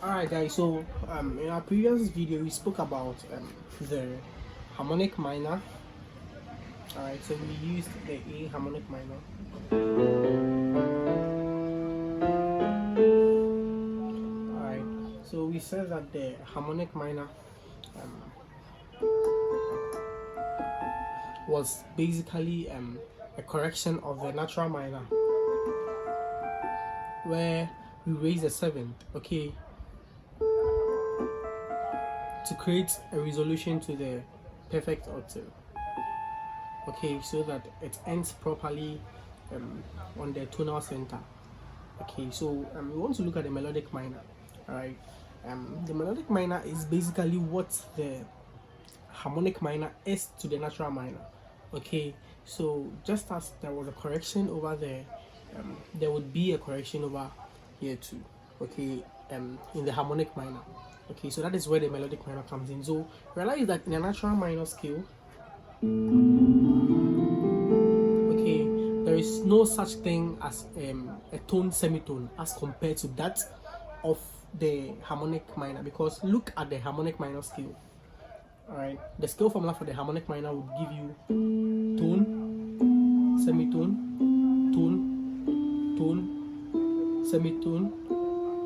Alright guys, so in our previous video we spoke about the harmonic minor. Alright, so we used the A harmonic minor. Alright, so we said that the harmonic minor was basically a correction of the natural minor, where we raise the seventh, okay, to create a resolution to the perfect octave, okay, so that it ends properly on the tonal center. Okay, so we want to look at the melodic minor. All right, the melodic minor is basically what the harmonic minor is to the natural minor. Okay, so just as there was a correction over there, there would be a correction over here too. Okay, in the harmonic minor. Okay, so that is where the melodic minor comes in. So realize that in a natural minor scale, okay, there is no such thing as a tone semitone as compared to that of the harmonic minor, because look at the harmonic minor scale. Alright, the scale formula for the harmonic minor would give you tone, semitone, tone, tone, semitone,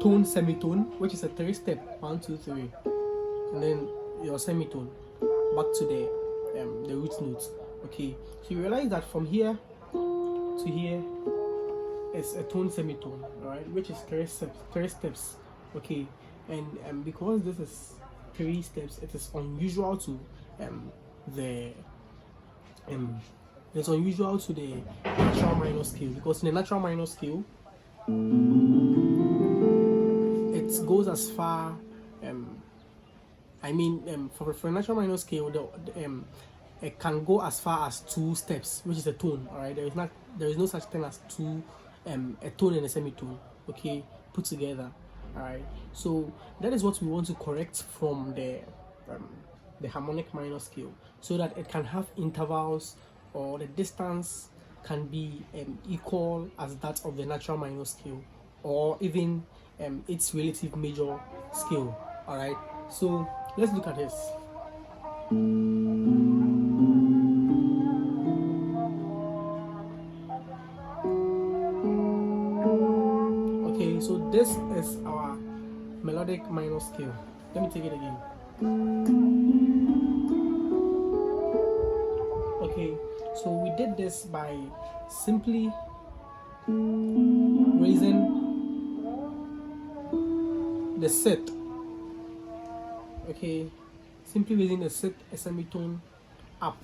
tone, semitone, which is a 3-step 1, 2, 3, and then your semitone back to the root notes. Okay, so you realize that from here to here is a tone semitone, alright, which is 3 steps. Okay, and because this is 3 steps, it is unusual to it's unusual to the natural minor scale, because in the natural minor scale it goes as far for a natural minor scale it can go as far as 2 steps, which is a tone. All right, there is no such thing as two a tone and a semitone, okay, put together. All right, so that is what we want to correct from the harmonic minor scale, so that it can have intervals, or the distance can be equal as that of the natural minor scale, or even its relative major scale. All right, so let's look at this. Okay, so this is our melodic minor scale. Let me take it again. Okay, so we did this by simply raising the set. Okay, simply raising the set a semitone up.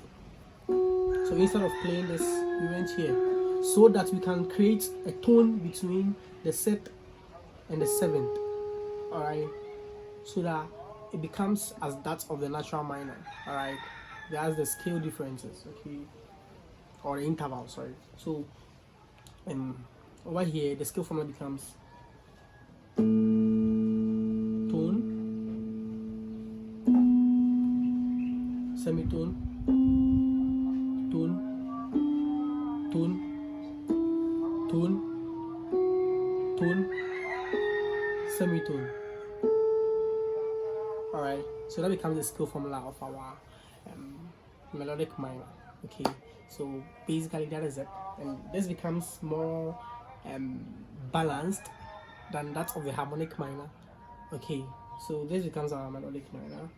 So instead of playing this, we went here, so that we can create a tone between the set and the seventh. All right, so that it becomes as that of the natural minor. All right, there's the scale differences, okay, or the interval, sorry. So over here the scale formula becomes tone, semitone, tone, tone, tone, tone, semitone. All right, so that becomes the scale formula of our melodic minor. Okay, so basically that is it, and this becomes more balanced than that of the harmonic minor. Okay, so this becomes our melodic minor.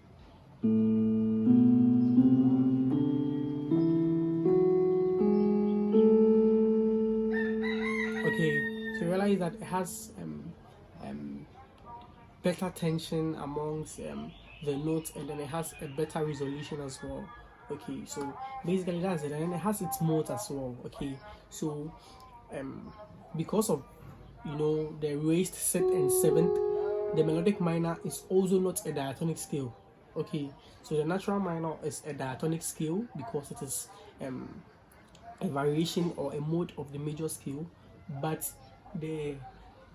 Okay, so you realize that it has better tension amongst the notes, and then it has a better resolution as well. Okay, so basically that's it, and then it has its mode as well. Okay, so because of the raised set and seventh, the melodic minor is also not a diatonic scale. Okay, so the natural minor is a diatonic scale because it is a variation or a mode of the major scale, but the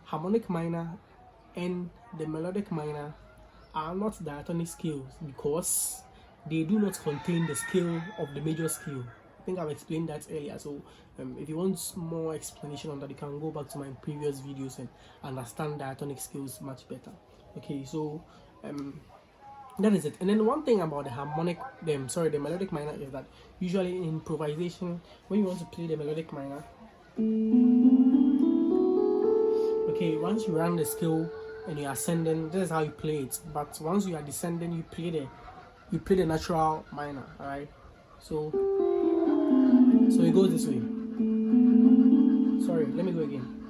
harmonic minor and the melodic minor are not diatonic scales because they do not contain the scale of the major scale. I think I've explained that earlier. So if you want more explanation on that, you can go back to my previous videos and understand diatonic scales much better. Okay, so that is it. And then one thing about the melodic minor is that usually in improvisation, when you want to play the melodic minor, okay, once you run the scale and you're ascending, this is how you play it. But once you are descending, you play the natural minor. All right, so it goes this way. Sorry, let me go again.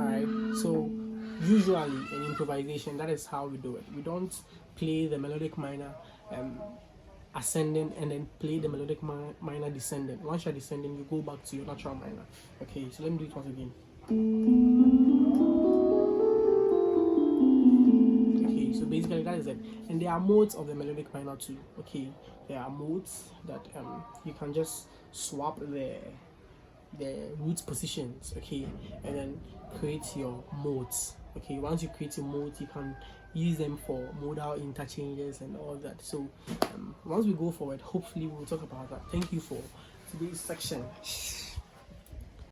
Alright, so usually in improvisation, that is how we do it. We don't play the melodic minor ascending and then play the melodic minor descending. Once you're descending, you go back to your natural minor. Okay, so let me do it once again. Okay, so basically that is it. And there are modes of the melodic minor too. Okay, there are modes that you can just swap the root positions, okay, and then create your modes. Okay, once you create your modes, you can use them for modal interchanges and all that. So once we go forward, hopefully we'll talk about that. Thank you for today's section.